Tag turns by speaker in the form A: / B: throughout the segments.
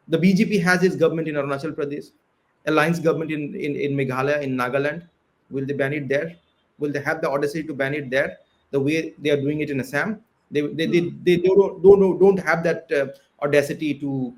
A: The BJP has its government in Arunachal Pradesh, alliance government in Meghalaya, in Nagaland. Will they ban it there? Will they have the audacity to ban it there the way they are doing it in Assam? They don't have that audacity to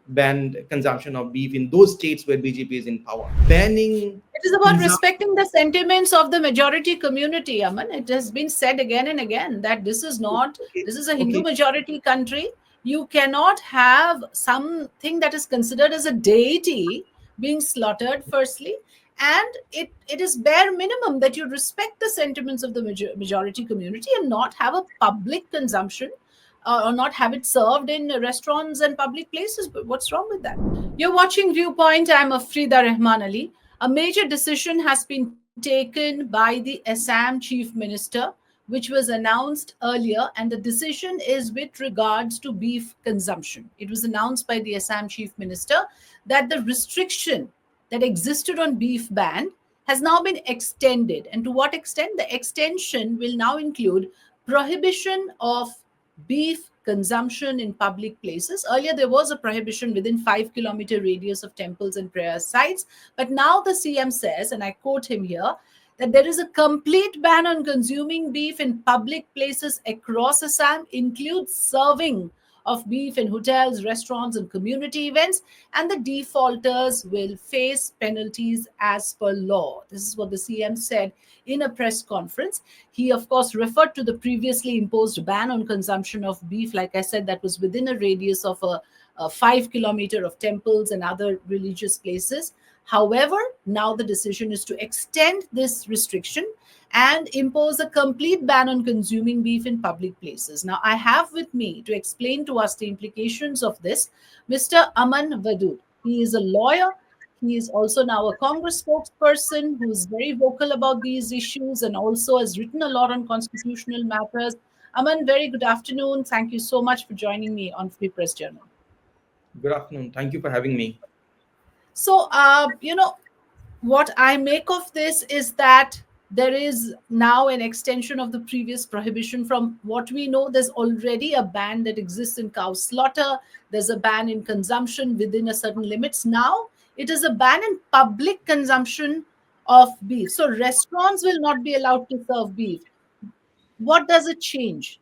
A: ban consumption of beef in those states where BJP is in power. Banning
B: It is about respecting the sentiments of the majority community, Aman. It has been said again and again that this is a Hindu
A: Okay.
B: majority country. You cannot have something that is considered as a deity being slaughtered, firstly. And it is bare minimum that you respect the sentiments of the majority community and not have a public consumption or not have it served in restaurants and public places. But what's wrong with that? You're watching Viewpoint. I'm Afrida Rahman Ali. A major decision has been taken by the Assam Chief Minister, which was announced earlier, and the decision is with regards to beef consumption. It was announced by the Assam Chief Minister that the restriction that existed on beef ban has now been extended. And to what extent? The extension will now include prohibition of beef consumption in public places. Earlier, there was a prohibition within 5-kilometer radius of temples and prayer sites. But now the CM says, and I quote him here, that there is a complete ban on consuming beef in public places across Assam, includes serving of beef in hotels, restaurants, and community events, and the defaulters will face penalties as per law. This is what the CM said in a press conference. He, of course, referred to the previously imposed ban on consumption of beef. Like I said, that was within a radius of a 5-kilometer of temples and other religious places. However, now the decision is to extend this restriction and impose a complete ban on consuming beef in public places. Now, I have with me to explain to us the implications of this, Mr. Aman Wadud. He is a lawyer. He is also now a Congress spokesperson who is very vocal about these issues and also has written a lot on constitutional matters. Aman, very good afternoon. Thank you so much for joining me on Free Press Journal.
A: Good afternoon. Thank you for having me.
B: So, what I make of this is that there is now an extension of the previous prohibition. From what we know, there's already a ban that exists in cow slaughter. There's a ban in consumption within a certain limits. Now it is a ban in public consumption of beef. So restaurants will not be allowed to serve beef. What does it change?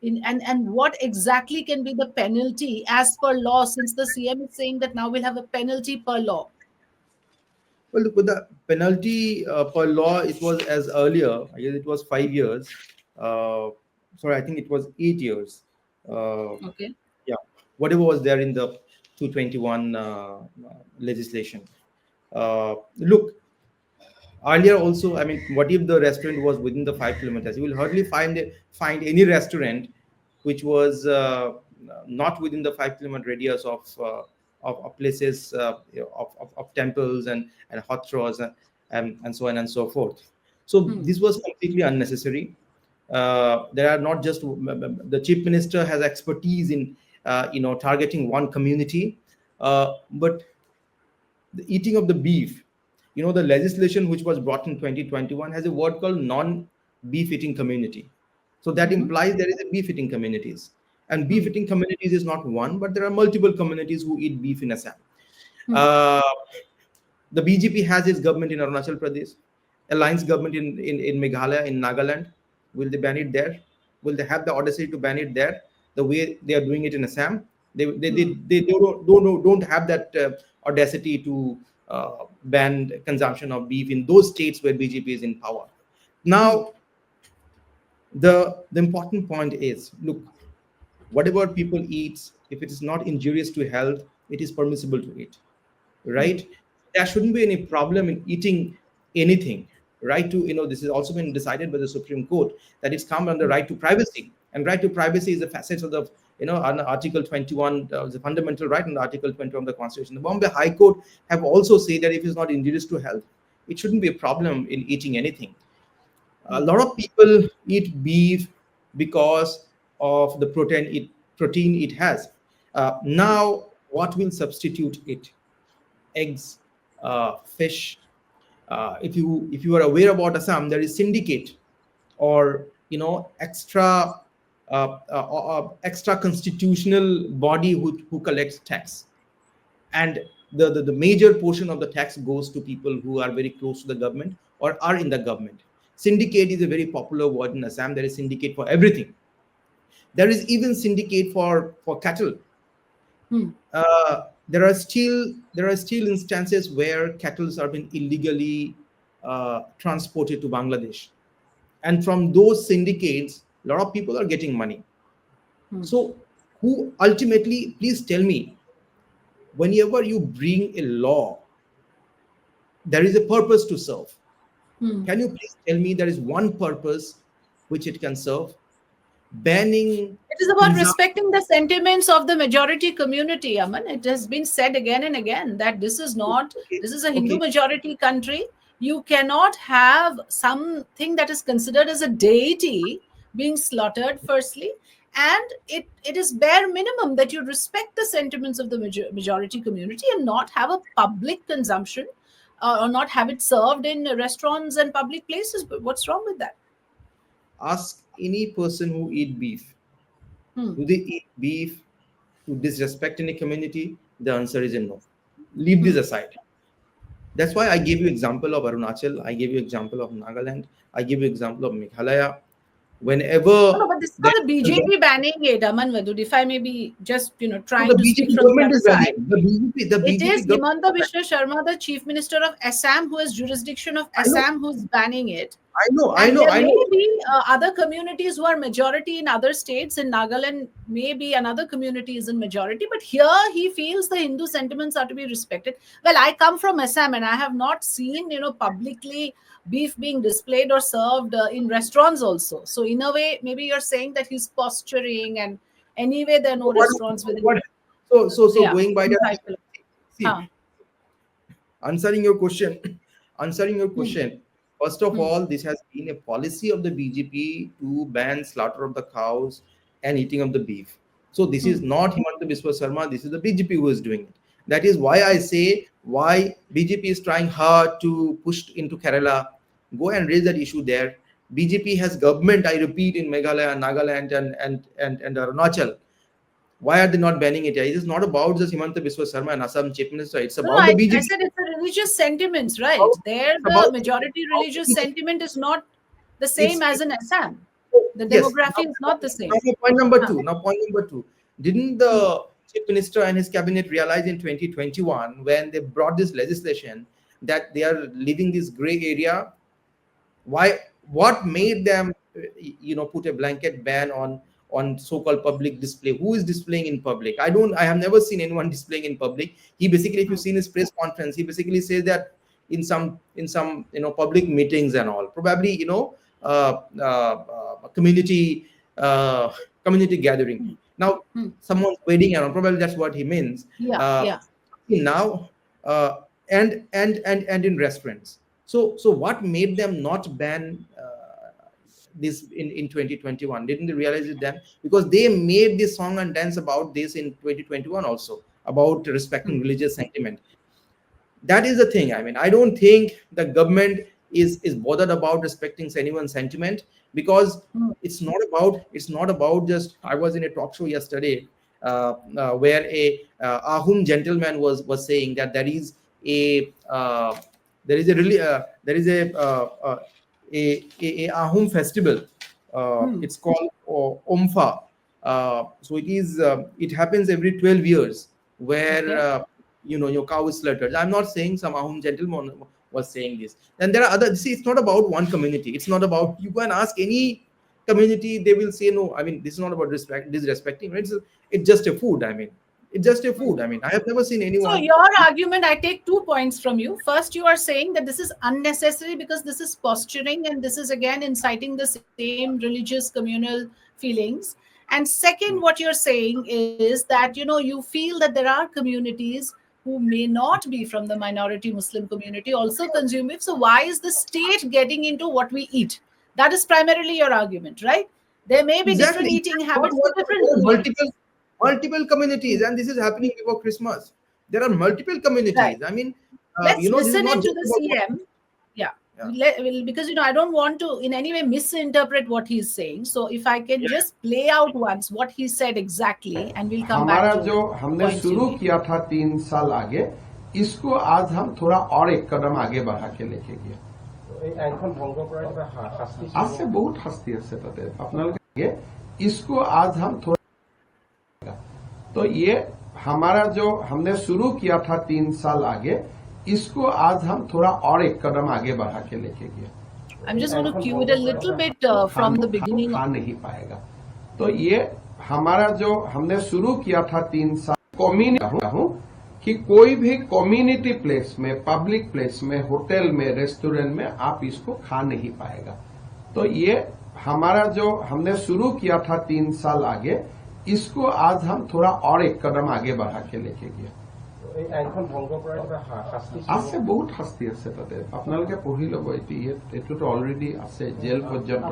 B: And what exactly can be the penalty as per law, since the CM is saying that now we'll have a penalty per law?
A: Well, look, with the penalty per law, it was as earlier. I guess it was 5 years. Sorry, I think it was 8 years.
B: Okay.
A: Yeah, whatever was there in the 221 legislation. Look, earlier also, I mean, what if the restaurant was within the 5 kilometers? You will hardly find any restaurant which was not within the 5 kilometer radius of places of temples and hot straws and so on and so forth. So this was completely unnecessary. There are not just the chief minister has expertise in targeting one community, but the eating of the beef. The legislation which was brought in 2021 has a word called non-beef eating community. So that implies there is a beef eating communities. And beef eating communities is not one, but there are multiple communities who eat beef in Assam. The BJP has its government in Arunachal Pradesh, alliance government in Meghalaya, in Nagaland. Will they ban it there? Will they have the audacity to ban it there the way they are doing it in Assam? They don't have that audacity to ban consumption of beef in those states where BJP is in power. Now, the important point is, look, whatever people eat, if it is not injurious to health, it is permissible to eat, right? There shouldn't be any problem in eating anything. Right to, this has also been decided by the Supreme Court that it's come under right to privacy, and right to privacy is a facet of the on Article 21, the fundamental right under Article 21 of the Constitution. The Bombay High Court have also said that if it's not injurious to health, it shouldn't be a problem in eating anything. A lot of people eat beef because of the protein it has. Now, what will substitute it? Eggs, fish. If you are aware about Assam, there is syndicate or extra constitutional body who collects tax. and the major portion of the tax goes to people who are very close to the government or are in the government. Syndicate is a very popular word in Assam. There is syndicate for everything. There is even syndicate for cattle.
B: Hmm.
A: There are still instances where cattle are being illegally transported to Bangladesh, and from those syndicates, a lot of people are getting money.
B: Hmm.
A: So, who ultimately, please tell me, whenever you bring a law, there is a purpose to serve.
B: Hmm.
A: Can you please tell me there is one purpose which it can serve? Banning
B: It is about
A: pizza.
B: respecting the sentiments of the majority community, Aman. It has been said again and again that this is not,
A: Okay,
B: this is a Hindu
A: okay.
B: majority country. You cannot have something that is considered as a deity being slaughtered, firstly. And it is bare minimum that you respect the sentiments of the majority community and not have a public consumption, or not have it served in restaurants and public places. But what's wrong with that?
A: Ask any person who eat beef.
B: Hmm.
A: Do they eat beef to disrespect any community? The answer is a no. Leave this
B: Hmm.
A: aside. That's why I gave you example of Arunachal. I gave you example of Nagaland. I give you example of Meghalaya.
B: No, no,
A: Whenever
B: but this is
A: there
B: not the
A: is a,
B: BJP banning it, Aman Wadud. If I may be just,
A: so the
B: trying to speak
A: BJP
B: from the
A: government
B: other
A: is banning.
B: side.
A: The
B: It
A: BJP
B: is
A: government.
B: Himanta Biswa Sharma, the Chief Minister of Assam, who has jurisdiction of
A: I know,
B: Assam, who's banning it.
A: I know, I
B: And
A: know,
B: there
A: I
B: may
A: know.
B: be other communities who are majority in other states. In Nagaland, maybe another community is in majority. But here he feels the Hindu sentiments are to be respected. Well, I come from Assam and I have not seen, publicly beef being displayed or served in restaurants also. So in a way, maybe you're saying that he's posturing, and anyway, there are
A: So
B: no
A: what?
B: restaurants within.
A: What? So
B: Yeah,
A: going by that,
B: inside.
A: see,
B: Huh.
A: answering your question, answering your
B: Hmm.
A: question. First of
B: Hmm.
A: all, this has been a policy of the BJP to ban slaughter of the cows and eating of the beef. So this is
B: Hmm.
A: not Himanta Biswa Sarma. This is the BJP who is doing it. That is why I say why BJP is trying hard to push into Kerala. Go and raise that issue there. BJP has government, I repeat, in Meghalaya, Nagaland, and Arunachal. Why are they not banning it? It is not about just Himanta Biswa Sarma and Assam Chief Minister. It's
B: No, no,
A: about the
B: I
A: BJP.
B: said it's a religious sentiments, right?
A: About,
B: There,
A: it's
B: the
A: about,
B: majority
A: about
B: religious
A: BJP.
B: sentiment is not the same
A: It's
B: as in Assam. The
A: yes.
B: demography is not the
A: Now
B: same.
A: my point number
B: Huh.
A: two. Now point number two. Didn't
B: Hmm.
A: the chief minister and his cabinet realize in 2021 when they brought this legislation that they are leaving this gray area? Why? What made them, put a blanket ban on so-called public display? Who is displaying in public? I don't. I have never seen anyone displaying in public. He basically, if you've
B: Hmm.
A: seen his press conference, he basically says that in some public meetings and all, probably community uh, community gathering.
B: Hmm.
A: Now,
B: Hmm.
A: someone's wedding and all, probably that's what he means.
B: Yeah,
A: Uh,
B: yeah.
A: now and in restaurants. So what made them not ban this in 2021? Didn't they realize it then? Because they made this song and dance about this in 2021 also, about respecting
B: Hmm.
A: religious sentiment. That is the thing. I mean, I don't think the government is bothered about respecting anyone's sentiment, because
B: Hmm.
A: it's not about just. I was in a talk show yesterday where a Ahum gentleman was saying that a uh, there is a Ahum festival.
B: Hmm.
A: It's called Omfa. So it happens every 12 years, where
B: Okay.
A: your cow is slaughtered. I'm not saying some Ahom gentleman was saying this. And there are other. See, it's not about one community. It's not about, you go and ask any community, they will say no. I mean, this is not about disrespecting. Right? It's just a food. I mean, it's just a
B: Hmm.
A: food. I mean, I have never seen
B: So
A: anyone.
B: your argument, I take 2 points from you. First, you are saying that this is unnecessary because this is posturing and this is again inciting the same religious communal feelings. And second, what you're saying is that you feel that there are communities who may not be from the minority Muslim community also consume it. So why is the state getting into what we eat? That is primarily your argument, right? There may be different
A: Exactly.
B: eating
A: Not
B: habits
A: one,
B: for different
A: there are
B: communities.
A: multiple communities, and this is happening before Christmas. There are multiple
B: Right.
A: communities. I mean,
B: Let's
A: this is
B: listen
A: not
B: into
A: just
B: the
A: about one.
B: CM. Yeah. Because I don't want to in any way misinterpret what he's saying. So if I can just play out once what he said exactly, and we'll come back
C: हमारा
B: to
C: जो हमने
B: points you
C: शुरू
B: made.
C: किया था 3 साल आगे, इसको आज हम थोड़ा और एक कदम आगे बढ़ा के लेके गए। आज से बहुत हस्ती আছে তাতে আপনাদের इसको आज हम थोड़ा, तो ये हमारा जो हमने शुरू किया था 3 साल आगे, इसको आज हम थोड़ा और एक कदम आगे बढ़ा के लेके गए।
B: I'm just going to cue it a little bit from the beginning.
C: खा नहीं पाएगा, तो ये हमारा जो हमने शुरू किया था 3 साल कम्युनिटी हूँ कि कोई भी कम्युनिटी प्लेस में, पब्लिक प्लेस में, होटल में, रेस्टोरेंट में आप इसको खा नहीं पाएगा। तो ये हमारा जो हमने शुरू किया था 3 साल आगे, इसको आज हम थोड़ा और एक कदम आगे बढ़ा के लेके गए। आज से बहुत শাস্তি আছে তাতে, আপোনালোকে পঢ়ি ল'ব। এইটোতো অলৰেডি আছে, জেল পৰ্যন্ত।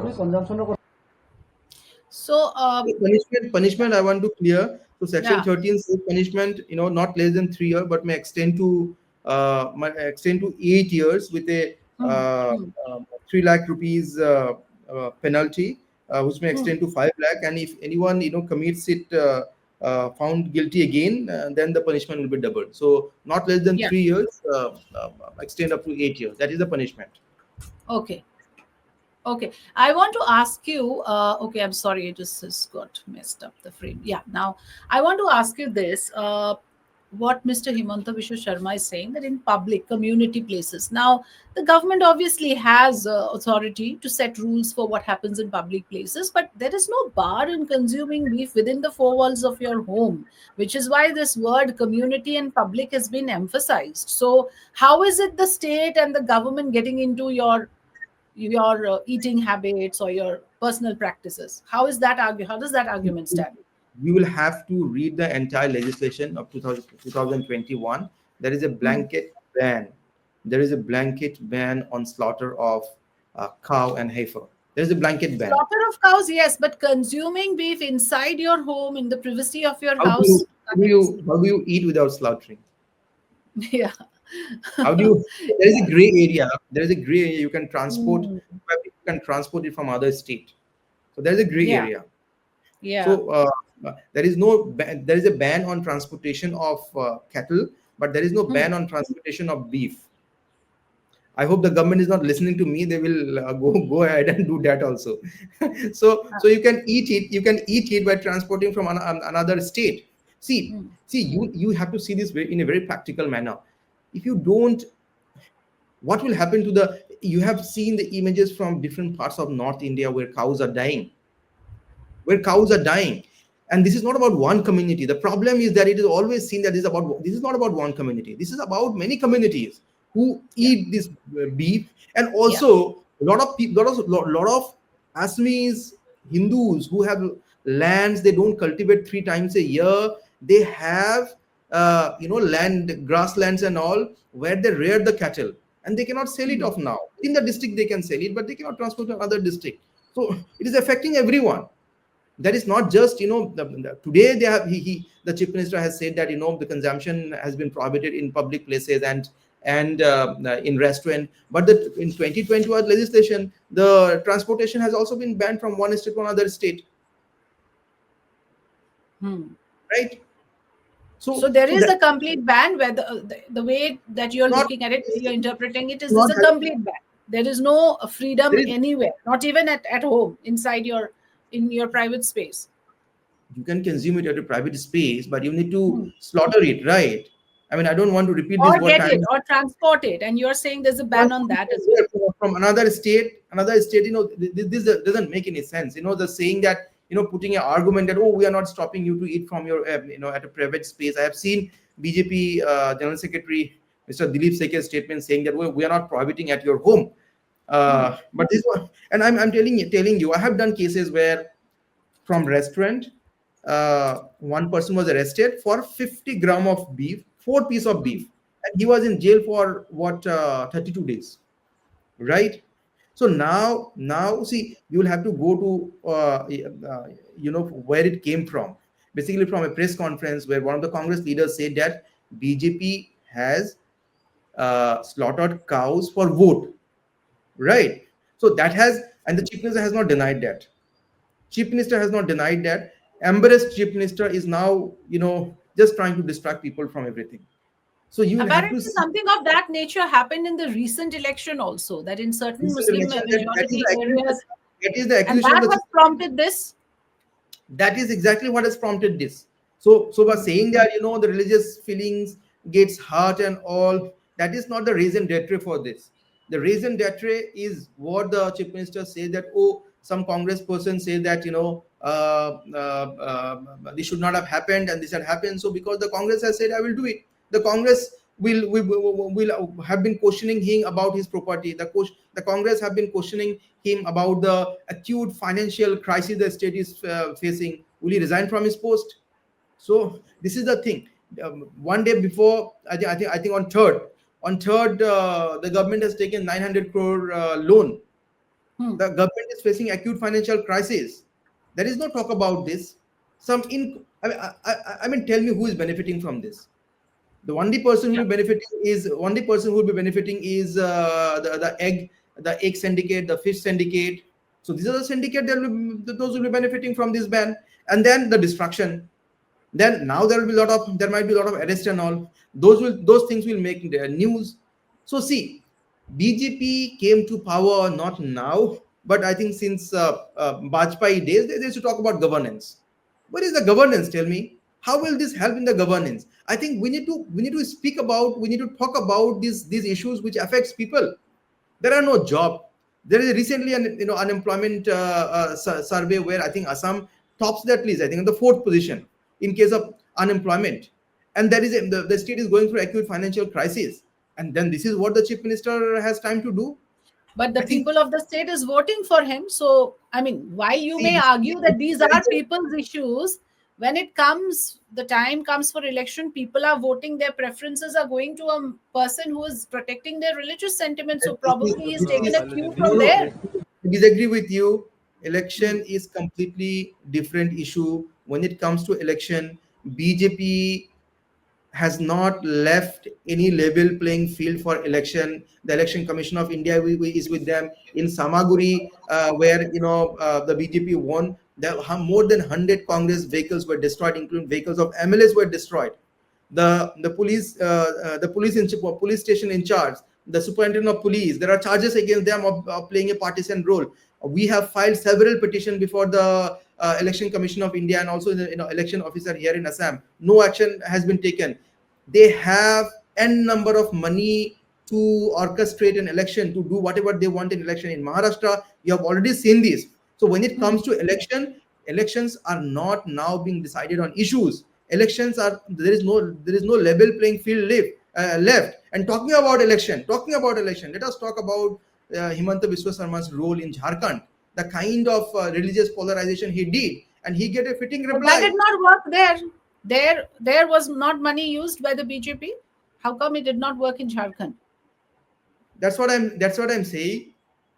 B: So
A: punishment I want to clear. So section
B: Yeah.
A: 13 says punishment, not less than 3 years, but may extend to 8 years with a 3 lakh rupees penalty, which may extend to 5 lakh. And if anyone commits it, found guilty again, then the punishment will be doubled. So not less than 3 years, extend up to 8 years. That is the punishment.
B: Okay, I want to ask you, okay, I'm sorry, it just got messed up the frame. Yeah, now I want to ask you this, what Mr. Himanta Vishwa Sharma is saying, that in public community places, now the government obviously has authority to set rules for what happens in public places, but there is no bar in consuming beef within the four walls of your home, which is why this word community and public has been emphasized. So how is it the state and the government getting into your eating habits or your personal practices? How does that argument stand?
A: You will have to read the entire legislation of 2021. There is a blanket ban. There is a blanket ban on slaughter of cow and heifer. There is a blanket ban.
B: Slaughter of cows, yes, but consuming beef inside your home in the privacy of your
A: How
B: house.
A: do you eat without slaughtering?
B: Yeah.
A: How do you? There is a gray area. There is a gray area. You can transport. You can transport it from other state. So there is a gray area.
B: Yeah.
A: So there is a ban on transportation of cattle, but there is no ban on transportation of beef. I hope the government is not listening to me. They will go ahead and do that also. so you can eat it. You can eat it by transporting from another state. See, you have to see this in a very practical manner. If you don't, what will happen to you have seen the images from different parts of North India where cows are dying. And this is not about one community. The problem is that it is always seen that this is not about one community. This is about many communities who eat this beef. And also a lot of Assamese Hindus who have lands they don't cultivate 3 times a year. They have land, grasslands and all, where they rear the cattle, and they cannot sell it off now. In the district they can sell it, but they cannot transport to another district. So it is affecting everyone. That is not just today they have the chief minister has said that the consumption has been prohibited in public places and in restaurant, but in 2021 legislation the transportation has also been banned from one state to another state. Right.
B: So there is a complete ban, where the way that you're looking at it, you're interpreting it, is a complete ban. There is no freedom anywhere, not even at home, in your private space.
A: You can consume it at a private space, but you need to slaughter it, right? I mean, I don't want to repeat this.
B: Or get it, or transport it, and you're saying there's a ban on that as well.
A: From another state, this doesn't make any sense. The saying that, putting an argument that, we are not stopping you to eat from your, at a private space. I have seen BJP General Secretary Mr. Dilip Sekhe's statement saying that we are not prohibiting at your home. But this one, and I'm telling you, I have done cases where from restaurant, one person was arrested for 50 gram of beef, 4 pieces of beef, and he was in jail for 32 days, right? So now see, you will have to go to where it came from. Basically from a press conference where one of the Congress leaders said that BJP has slaughtered cows for vote. right? So that has, and the chief minister has not denied that. Chief minister has not denied that. Embarrassed chief minister is now, just trying to distract people from everything. So you will have to
B: Apparently,
A: see
B: something of that nature happened in the recent election also, that in certain
A: this
B: Muslim
A: election, that is
B: majority
A: the accusation.
B: areas,
A: That is the
B: and
A: accusation of
B: that
A: the
B: has prompted this.
A: that is exactly what has prompted this. So by saying that, the religious feelings gets hurt and all, that is not the reason d'etre for this. The reason d'etre is what the chief minister says, that, oh, some congress person say that, this should not have happened and this had happened. So because the congress has said, I will do it, the congress will have been questioning him about his property. The congress have been questioning him about the acute financial crisis the state is facing. Will he resign from his post? So this is the thing. One day before, I think on third, the government has taken 900 crore loan.
B: Hmm.
A: The government is facing acute financial crisis. There is no talk about this. I mean, tell me who is benefiting from this. The only person who
B: Yeah.
A: will be benefiting is the egg syndicate, the fish syndicate. So these are the syndicate those will be benefiting from this ban. And then the destruction. Then now there might be a lot of arrest and all. Those things will make the news. So see, BJP came to power not now, but I think since Bajpayee days, they used to talk about governance. What is the governance? Tell me, how will this help in the governance? I think we need to talk about these issues which affects people. There are no job. There is recently an unemployment survey where I think Assam tops that list. I think in the fourth position in case of unemployment, and the state is going through acute financial crisis. And then this is what the chief minister has time to do.
B: But the
A: I think,
B: people of the state is voting for him. So, I mean, while you may
A: see,
B: argue that these
A: there is
B: are people's issues, when the time comes for election, people are voting, their preferences are going to a person who is protecting their religious sentiments. So, probably he's taken a cue
A: no,
B: from
A: no,
B: there.
A: I disagree with you.
B: Hmm.
A: Election is completely different issue. When it comes to election, BJP has not left any level playing field for election. The Election Commission of India is with them in Samaguri, where the BJP won. There are more than 100 Congress vehicles were destroyed, including vehicles of MLAs were destroyed. The police station in charge, the superintendent of police, there are charges against them of playing a partisan role. We have filed several petitions before the Election Commission of India and also the election officer here in Assam. No action has been taken. They have n number of money to orchestrate an election, to do whatever they want in election. In Maharashtra, you have already seen this. So when it
B: Hmm.
A: comes to elections are not now being decided on issues. Elections are, there is no level playing field left. And talking about election, let us talk about Himanta Biswa Sarma's role in Jharkhand, the kind of religious polarization he did, and he get a fitting
B: But that did
A: reply.
B: not work there. There was not money used by the BJP. How come it did not work in Jharkhand?
A: That's what I'm saying.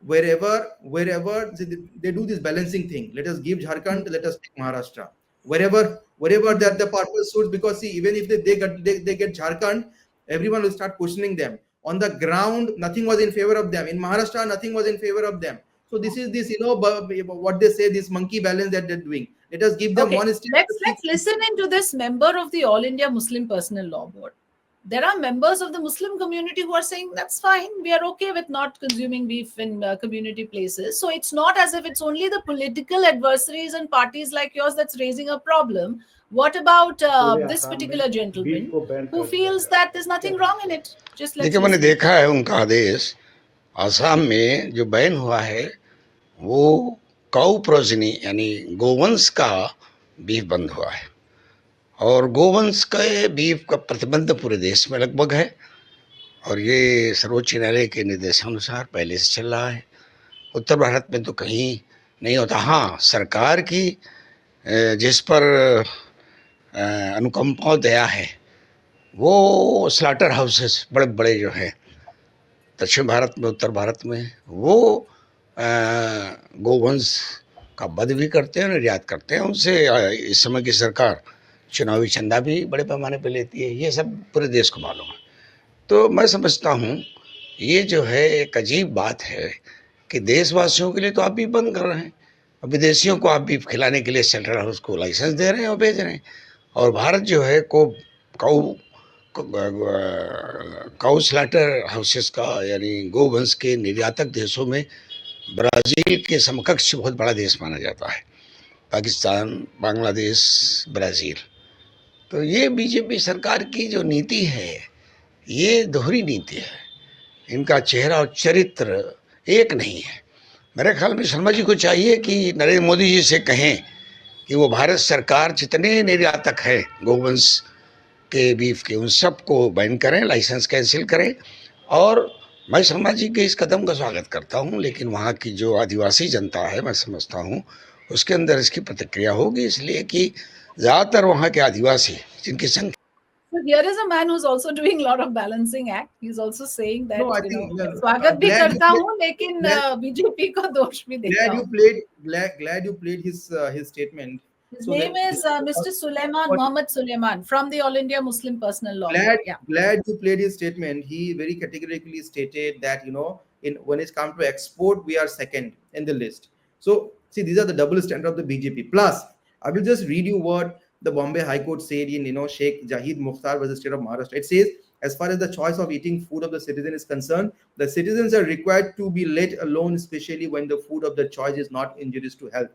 A: Wherever they do this balancing thing, let us give
B: Hmm.
A: Jharkhand, let us take Maharashtra. Wherever that
B: Hmm.
A: the purpose suits, because see, even if they get Jharkhand, everyone will start questioning them. On the ground, nothing was in favor of them. In Maharashtra, nothing was in favor of them. So this is this, what they say, this monkey balance that they're doing. Let us give them
B: Okay,
A: one state.
B: let's listen into this member of the All India Muslim Personal Law Board. There are members of the Muslim community who are saying that's fine. We are okay with not consuming beef in community places. So it's not as if it's only the political adversaries and parties like yours that's raising a problem. What about
D: पूरे
B: this
D: Assam में
B: particular
D: beef
B: gentleman
D: को ban
B: who
D: कर दिया
B: feels
D: गया
B: that there's
D: क्या
B: nothing wrong
D: कहते
B: in
D: हैं?
B: it? Just let's
E: देखिए, मैंने
B: listen.
E: देखा है उनका आदेश। आसाम में जो बैन हुआ है वो काऊ प्रोजनी यानी गोवंश का बीफ बंद हुआ है, और गोवंश के बीफ का प्रतिबंध पूरे देश में लगभग है, और ये सर्वोच्च न्यायालय के निर्देशानुसार पहले से चल रहा है। उत्तर भारत में तो कहीं नहीं होता। हाँ, सरकार की जिस पर अनुकंपा और दया है वो स्लाटर हाउसेस बड़े बड़े जो हैं दक्षिण भारत में, उत्तर भारत में, वो गोवंश का वध भी करते हैं, निर्यात करते हैं। उनसे इस समय की सरकार चुनावी चंदा भी बड़े पैमाने पर लेती है। ये सब पूरे देश को मालूम है। तो मैं समझता हूँ ये जो है एक अजीब बात है कि देशवासियों के लिए तो आप भी बंद कर रहे हैं, और विदेशियों को आप भी खिलाने के लिए सेंट्रल हाउस को लाइसेंस दे रहे हैं और भेज रहे हैं। और भारत जो है को काउ स्लैटर हाउसेस का यानी गोवंश के निर्यातक देशों में ब्राज़ील के समकक्ष बहुत बड़ा देश माना जाता है, पाकिस्तान, बांग्लादेश, ब्राज़ील। तो ये बीजेपी सरकार की जो नीति है ये दोहरी नीति है, इनका चेहरा और चरित्र एक नहीं है। मेरे ख्याल में शर्मा जी को चाहिए कि नरेंद्र मोदी जी से कहें कि वो भारत सरकार जितने निर्यातक हैं गोवंश के बीफ के उन सबको बैन करें, लाइसेंस कैंसिल करें। और मैं शर्मा जी के इस कदम का स्वागत करता हूं, लेकिन वहाँ की जो आदिवासी जनता है मैं समझता हूं उसके अंदर इसकी प्रतिक्रिया होगी, इसलिए कि ज़्यादातर वहाँ के आदिवासी जिनकी संख्या
B: So here is a man who's also doing a lot of balancing act. He's also saying that
A: No, I think
B: स्वागत भी
A: glad
B: करता
A: you
B: हूँ लेकिन
A: glad-
B: बीजेपी को दोष भी देता
A: glad you
B: हूँ.
A: played glad you played his statement.
B: His
A: So
B: name
A: let-
B: is Mr. Suleiman, Mohammed Suleiman from the All India Muslim Personal Law.
A: glad
B: Yeah.
A: glad you played his statement. He very categorically stated that in when it's come to export we are second in the list. So see, these are the double standard of the BJP. Plus I will just read you what the Bombay High Court said in Sheikh Jahid Mukhtar versus State of Maharashtra. It says, as far as the choice of eating food of the citizen is concerned, the citizens are required to be let alone, especially when the food of the choice is not injurious to health.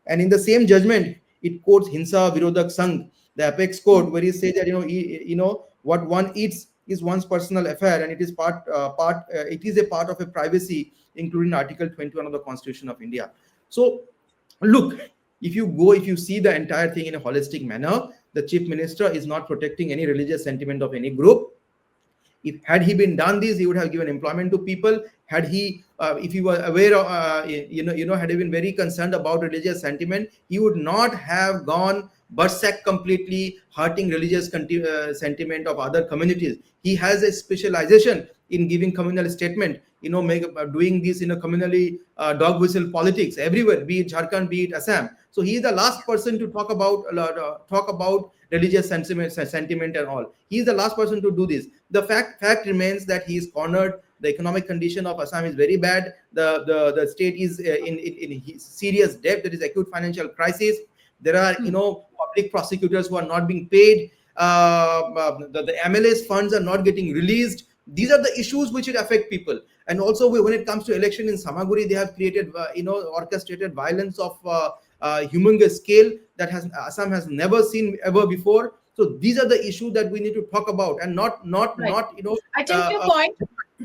A: And in the same judgment, it quotes Hinsa Virodak Sangh, the apex court, where he says that what one eats is one's personal affair, and it is it is a part of a privacy, including Article 21 of the Constitution of India. So, look, if you see the entire thing in a holistic manner, the chief minister is not protecting any religious sentiment of any group. Had he been done this, he would have given employment to people. Had he, if he were aware of, had he been very concerned about religious sentiment, he would not have gone berserk completely, hurting religious sentiment of other communities. He has a specialization in giving communal statement, doing this in a communally dog whistle politics everywhere, be it Jharkhand, be it Assam. So he is the last person to talk about religious sentiment and all. He is the last person to do this. The fact remains that he is cornered. The economic condition of Assam is very bad. The state is in serious debt. There is acute financial crisis. There are public prosecutors who are not being paid. The MLS funds are not getting released. These are the issues which will affect people. And also when it comes to election in Samaguri, they have created orchestrated violence of humongous scale that Assam has never seen ever before. So these are the issues that we need to talk about, and not
B: Right. I take your point.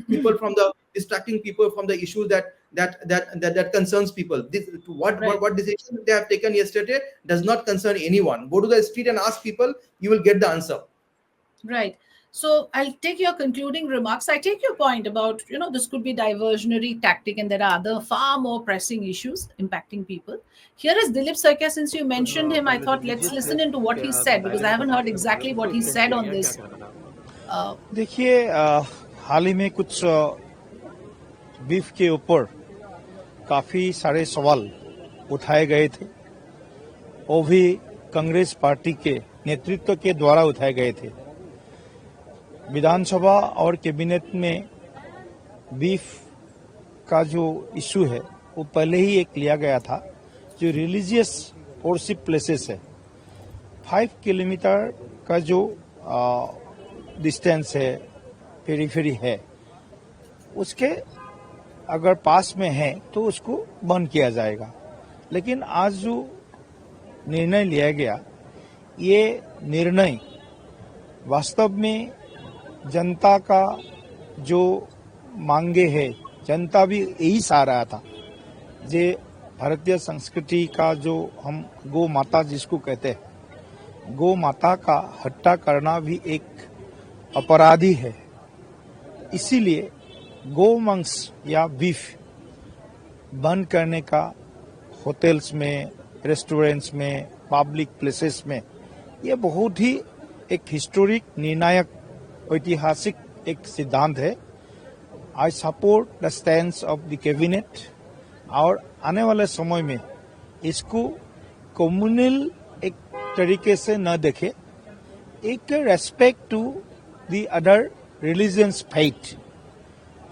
A: People from the distracting people from the issues that concerns people. What decision they have taken yesterday does not concern anyone. Go to the street and ask people, you will get the answer.
B: Right. So I'll take your concluding remarks. I take your point about, this could be diversionary tactic and there are other far more pressing issues impacting people. Here is Dilip Sarkar. Since you mentioned him, I thought let's listen into what he said, because I haven't heard exactly what he said on this.
D: देखिए, हाल ही में कुछ beef के ऊपर काफ़ी सारे सवाल उठाए गए थे, वो भी कांग्रेस पार्टी के नेतृत्व के द्वारा उठाए गए थे। विधानसभा और कैबिनेट में बीफ का जो इशू है वो पहले ही एक लिया गया था, जो रिलीजियस वर्शिप प्लेसेस है। 5 किलोमीटर का जो डिस्टेंस है, पेरीफेरी है, उसके अगर पास में है तो उसको बंद किया जाएगा। लेकिन आज जो निर्णय लिया गया, ये निर्णय वास्तव में जनता का जो मांगे है, जनता भी यही चाह रहा था। जे भारतीय संस्कृति का जो हम गौ माता जिसको कहते हैं, गौ माता का हत्या करना भी एक अपराधी है। इसीलिए गौ मांस या बीफ बंद करने का होटल्स में, रेस्टोरेंट्स में, पब्लिक प्लेसेस में, ये बहुत ही एक हिस्टोरिक, निर्णायक, ऐतिहासिक एक सिद्धांत है। I support the stand of the cabinet, और आने वाले समय में इसको कम्युनल एक तरीके से न देखे, एक respect to the other religions faith.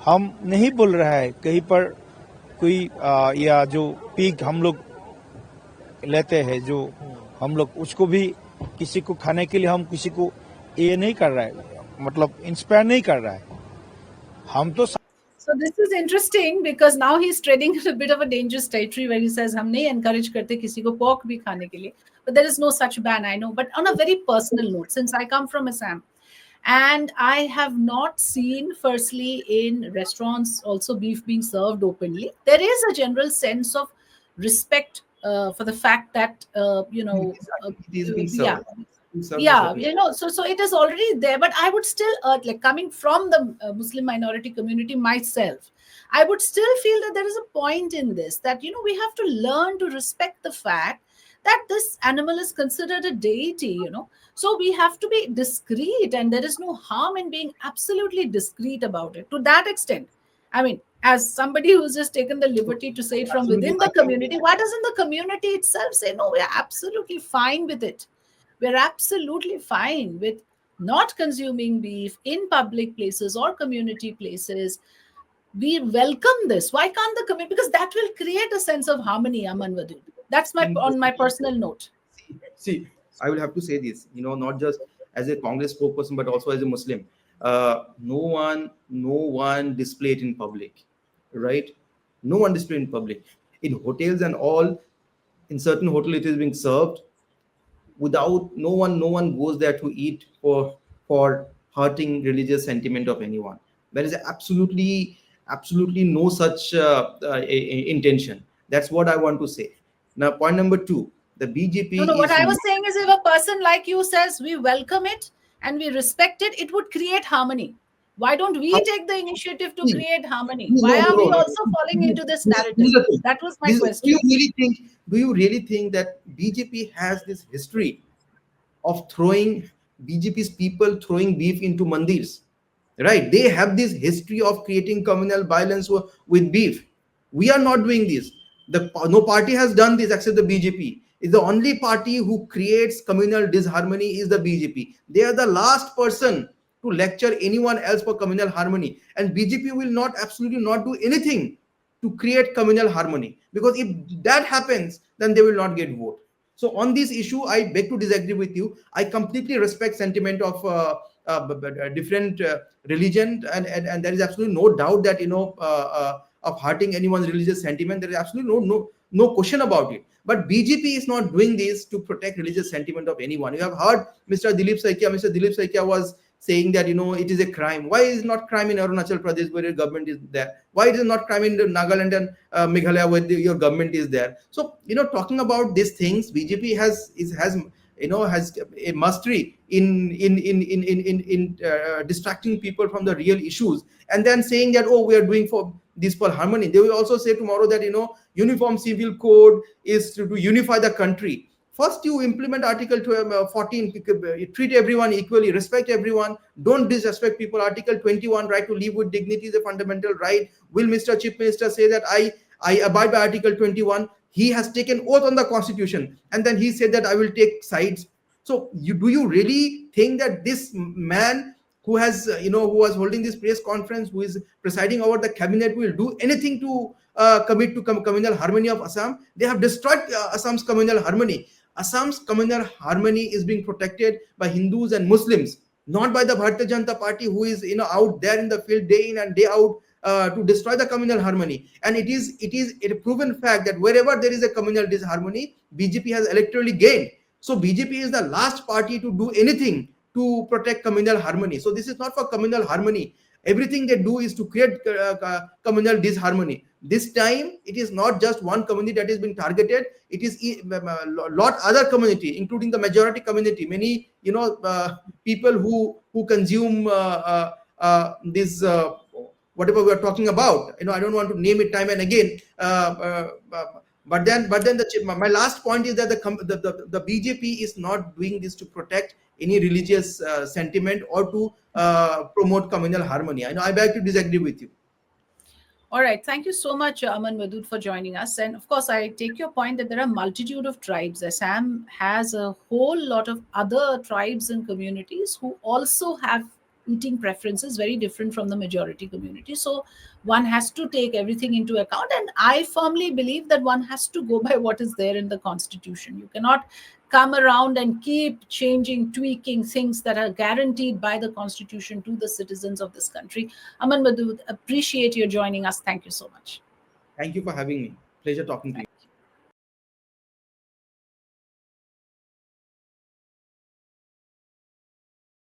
D: हम नहीं बोल रहा है कहीं पर कोई या जो पीक हम लोग लेते हैं, जो हम लोग उसको भी किसी को खाने के लिए हम किसी को ये नहीं कर रहा है, मतलब इंस्पायर नहीं कर रहा है। हम तो
B: So this is interesting because now he's treading in a bit of a dangerous territory where he says हम नहीं encourage करते किसी को pork भी खाने के लिए, but there is no such ban, I know. But on a very personal note, since I come from Assam, and I have not seen, firstly, in restaurants also beef being served openly. There is a general sense of respect for the fact that
A: It is being
B: yeah,
A: served. Being served is
B: yeah,
A: happening.
B: so it is already there. But I would still like, coming from the Muslim minority community myself, I would still feel that there is a point in this, that we have to learn to respect the fact that this animal is considered a deity, so we have to be discreet, and there is no harm in being absolutely discreet about it to that extent. I mean, as somebody who's just taken the liberty to say it from
A: Absolutely
B: within the
A: fine.
B: community, why doesn't the community itself say, no, we're absolutely fine with it? We're absolutely fine with not consuming beef in public places or community places. We welcome this. Why can't the community? Because that will create a sense of harmony, Aman Wadud. That's on my personal note.
A: See, I will have to say this, not just as a Congress spokesperson, but also as a Muslim. No one display it in public, right? No one display in public. In hotels and all, in certain hotel it is being served without, no one goes there to eat for hurting religious sentiment of anyone. There is absolutely no such intention. That's what I want to say. Now, point number two, the
B: No,
A: BJP
B: what
A: is
B: I was saying is, if a person like you says we welcome it and we respect it, it would create harmony. Why don't we take the initiative to create harmony? Why are we also falling into this narrative? That was my question.
A: Do you really think that BJP has this history of throwing, BJP's people throwing beef into mandirs? Right? They have this history of creating communal violence with beef. We are not doing this. No party has done this except the BJP. Is the only party who creates communal disharmony is the BJP. They are the last person to lecture anyone else for communal harmony, and BJP will not, absolutely not do anything to create communal harmony, because if that happens, then they will not get vote. So on this issue, I beg to disagree with you. I completely respect sentiment of different religion, and there is absolutely no doubt that of hurting anyone's religious sentiment. There is absolutely no question about it. But BJP is not doing this to protect religious sentiment of anyone. You have heard Mr. Dilip Saikia was saying that it is a crime. Why is not crime in Arunachal Pradesh where your government is there? Why it is not crime in Nagaland and Meghalaya where your government is there? So talking about these things, BJP has a mastery in distracting people from the real issues, and then saying that, oh, we are doing for this for harmony. They will also say tomorrow that uniform civil code is to unify the country. First, you implement Article 14, treat everyone equally, respect everyone, don't disrespect people. Article 21, right to live with dignity, is a fundamental right. Will Mr. Chief Minister say that I abide by Article 21? He has taken oath on the Constitution, and then he said that I will take sides. So, do you really think that this man who has, who was holding this press conference, who is presiding over the cabinet, will do anything to commit to communal harmony of Assam? They have destroyed Assam's communal harmony. Assam's communal harmony is being protected by Hindus and Muslims, not by the Bharatiya Janata Party, who is out there in the field day in and day out to destroy the communal harmony. And it is a proven fact that wherever there is a communal disharmony, BJP has electorally gained. So BJP is the last party to do anything to protect communal harmony. So this is not for communal harmony. Everything they do is to create communal disharmony. This time, it is not just one community that is being targeted. It is a lot other community, including the majority community. Many, people who consume this whatever we are talking about. I don't want to name it time and again. But then my last point is that the BJP is not doing this to protect any religious sentiment or to promote communal harmony. I beg to disagree with you.
B: All right. Thank you so much, Aman Wadud, for joining us. And of course, I take your point that there are a multitude of tribes. Assam has a whole lot of other tribes and communities who also have eating preferences very different from the majority community. So one has to take everything into account, and I firmly believe that one has to go by what is there in the constitution. You cannot come around and keep changing, tweaking things that are guaranteed by the constitution to the citizens of this country. Aman Wadud, appreciate your joining us. Thank you so much.
A: Thank you for having me. Pleasure talking to you.